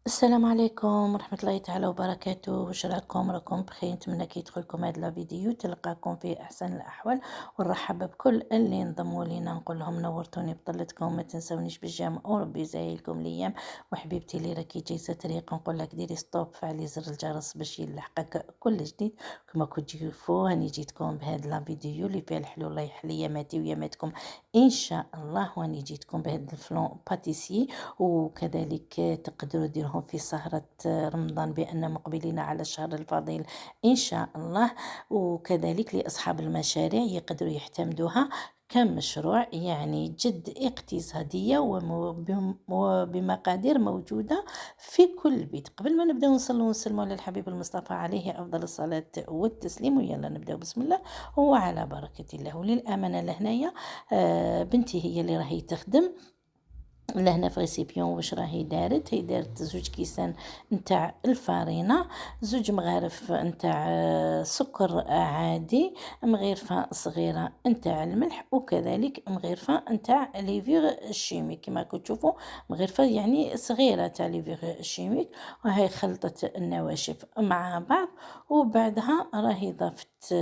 السلام عليكم ورحمة الله تعالى وبركاته. واش راكم بخير؟ نتمنى كي يدخلكم هذا الفيديو تلقاكم في احسن الاحوال، ونرحب بكل اللي انضموا لينا، نقول لهم نورتوني بطلتكم، ما تنسونيش بالجام وربي يسهلكم الايام. وحبيبتي اللي راكي جايزه طريق نقول لك ديري ستوب، فعلي زر الجرس باش يلحقك كل جديد. كما كنت تشوفوا هاني جيتكم بهذا الفيديو اللي فيه الحلو، الله يحلي ياماتي وياماتكم ان شاء الله. واني جيتكم بهذا الفلون باتيسي، وكذلك تقدروا ديرهم في سهرة رمضان بأن مقبلين على الشهر الفضيل إن شاء الله. وكذلك لأصحاب المشاريع يقدروا يحتمدوها كمشروع، يعني جد اقتصادية وبمقادير موجودة في كل بيت. قبل ما نبدأ نصلوا ونسلموا على الحبيب المصطفى عليه أفضل الصلاة والتسليم، ويلا نبدأ بسم الله وعلى بركة الله. وللأمانة لهنايا بنتي هي اللي راهي تخدم لهنا في ريسيبيون. واش راهي دارت؟ هي دارت زوج كيسان نتاع الفارينه، زوج مغارف نتاع سكر عادي، مغرفه صغيره نتاع الملح، وكذلك مغرفه نتاع ليفيغ شيميك. كما كنتوا تشوفوا مغرفه يعني صغيره تاع ليفيغ شيميك. وهي خلطت النواشف مع بعض، وبعدها راهي ضافت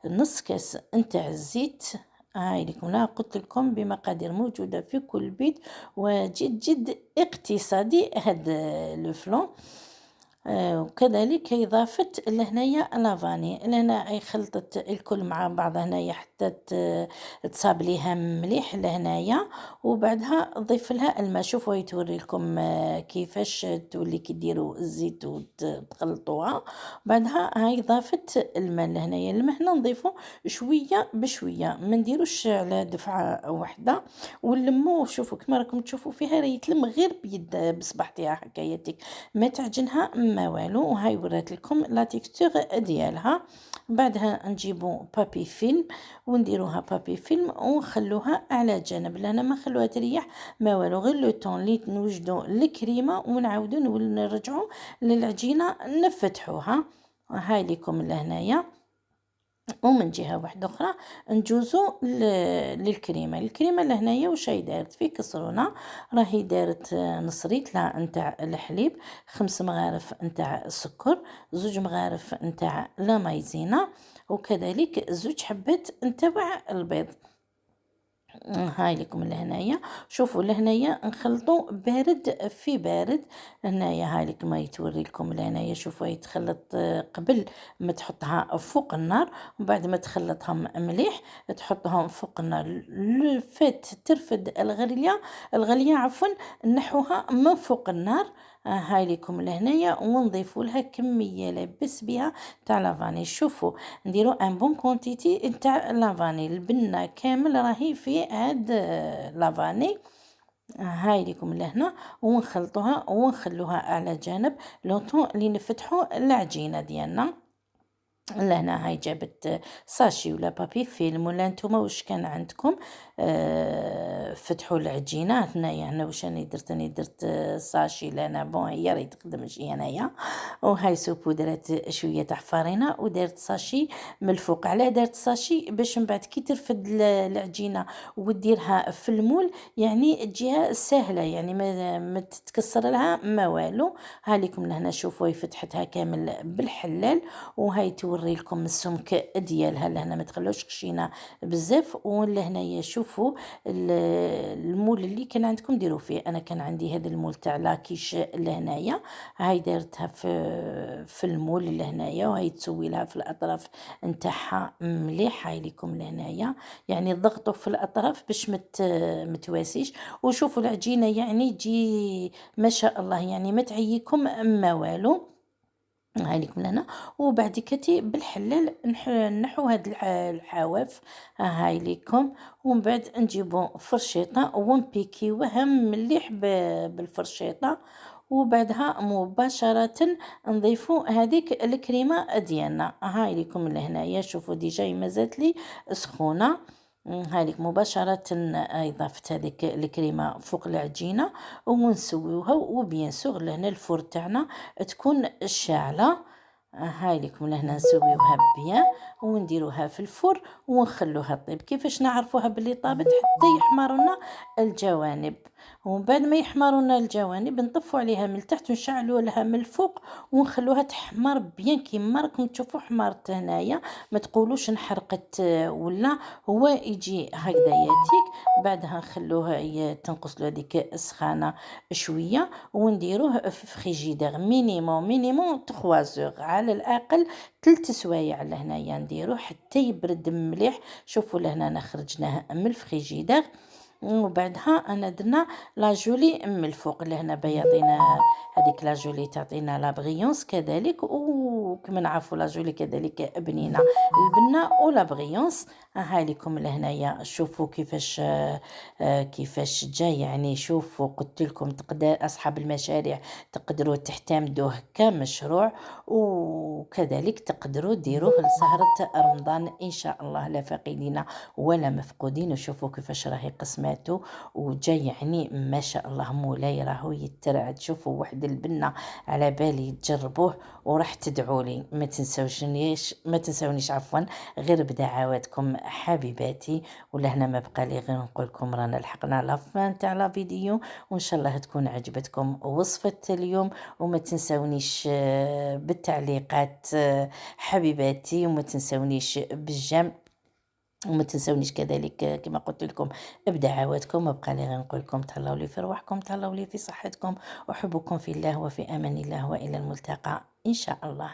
نص كاس نتاع الزيت. هاي لكم، لا قلت لكم بمقادير موجودة في كل بيت، وجد جد اقتصادي هذا لو فلون. وكذلك إضافة لهنايا لافاني، لهنا أي خلطت الكل مع بعض هنايا حتى تصاب ليها مليح لهنايا. وبعدها ضيف لها الماء. شوفوا يتوري لكم كيفاش تولي كي ديروا الزيت وتخلطوها. بعدها هاي ضافت الماء لهنايا. الماء هنا نضيفو شويه بشويه، ما نديروش على دفعه واحده ونلموه. شوفوا كما راكم تشوفوا فيها راه يتلم غير بيد بصبعتها حكايتك، ما تعجنها ما والو. وهاي ورات لكم لا تيكستور ديالها. بعدها نجيبوا بابي فيلم ونديروها بابي فيلم ونخلوها على جنب، لهنا ما نخلوها تريح ما والو، غير لو طون لي نوجدوا الكريمه ونعاودوا نرجعوا للعجينه نفتحوها. هاي لكم لهنايا. ومن جهه واحده اخرى نجوزو للكريمه. الكريمه لهنايا واش هي دارت في كسرونه؟ راهي دارت نص ريتله نتاع الحليب، 5 مغارف نتاع السكر، 2 مغارف نتاع لا مايزينا، وكذلك 2 حبات نتاع البيض. هاي لكم لهنايا. شوفوا لهنايا نخلطوا بارد في بارد. هنايا هاي لك ما يتوري لكم لهنايا. شوفوا يتخلط قبل ما تحطها فوق النار، وبعد ما تخلطهم مليح تحطهم فوق النار. الفات ترفد الغلية عفوا، نحوها من فوق النار. هاي لكم لهنايا. ونضيفوا لها كميه لابس بها تاع لافاني. شوفوا نديرو ان بون كونتيتي تاع لافاني، البنه كامل راهي في هاد لافاني. هاي لكم لهنا. ونخلطوها ونخلوها على جانب لوطون اللي نفتحوا العجينه ديالنا. لهنا هاي جابت ساشي ولا بابي فيلم ولا نتوما واش كان عندكم. فتحوا العجينه. هنايا هنا واش راني درت؟ راني درت ساشي لهنا. بون هي راهي تخدم شي هنايا. وهاي سوبو درت شويه تاع فرينه ودرت ساشي من الفوق. على درت ساشي باش من بعد كي ترفد العجينه وديرها في المول يعني تجيها سهله، يعني ما تتكسر لها ما والو. هاليكم لهنا. شوفوا فتحتها كامل بالحلال، وهاي توري لكم السمك ديالها لهنا، ما تخلوش خشينه بزاف. ولهنايا شوفوا المول اللي كان عندكم ديروا فيه. انا كان عندي هذا المول تاع لاكيش لهنايا. هاي دارتها في المول لهنايا، وهاي تسوي لها في الاطراف نتاعها مليح. هاي لكم لهنايا، يعني ضغطوا في الاطراف باش متواسيش. وشوفوا العجينه يعني تجي ما شاء الله، يعني ما تعيكم ما والو. هاي لكم لنا. وبعد كتي بالحلال نحو هاد الحواف. هاي لكم. ومن بعد نجيبو فرشيطه ونبيكيوها مليح بالفرشيطه. وبعدها مباشره نضيفو هذيك الكريمه ديالنا. هاي لكم لهنايا. شوفوا ديجا مازالت لي سخونه. هذيك مباشرة إضافة هذيك الكريمة فوق العجينة ونسويوها. وبيان سور لهنا الفور تاعنا تكون شاعلة. هاي لكم لهنا نسويوها بيان ونديروها في الفرن ونخلوها طيب. كيفاش نعرفوها باللي طابت؟ حتى يحمرنا الجوانب، ومن بعد ما يحمرنا الجوانب نطفو عليها من التحت ونشعلوا لها من الفوق ونخلوها تحمر بيان كيما راكم تشوفوا حمرت هنايا. ما تقولوش انحرقت ولا، هو يجي هكذا ياتيك. بعدها نخلوها تنقص له هذيك السخانه شويه ونديروه في فريجيدير مينيموم 3 زور على الاقل 3 سوايع لهنايا نديروه حتى يبرد مليح. شوفوا لهنا خرجناه من الفريجيدير وبعدها انا درنا لاجولي من الفوق لهنا بياضينا. هذيك لاجولي تعطينا لا بغيونس كذلك، وكما نعرفوا لاجولي كذلك بنينه البنه ولا بغيونس. ها لكم لهنايا شوفوا كيفاش جاي. يعني شوفوا قلت لكم تقدر اصحاب المشاريع تقدروا تعتمدوه كمشروع، وكذلك تقدروا ديروه لسهرة رمضان ان شاء الله لا فاقدين ولا مفقودين. وشوفوا كيفاش راهي قسماته وجاي يعني ما شاء الله مولاي راهو يترعد. شوفوا واحد البنه على بالي تجربوه وراح تدعوا لي. ما تنسونيش عفوا غير بدعواتكم حبيباتي. ولهنا ما بقى لي غير نقول لكم رانا لحقنا لافان تاع لا فيديو، وان شاء الله تكون عجبتكم وصفة اليوم. وما تنسونيش بالتعليقات حبيباتي، وما تنسونيش بالجمع، وما تنسونيش كذلك كما قلت لكم بدعواتكم. وبقى لي غير نقول لكم تهلاو لي في روحكم، تهلاو لي في صحتكم، احبكم في الله وفي امان الله، والى الملتقى ان شاء الله.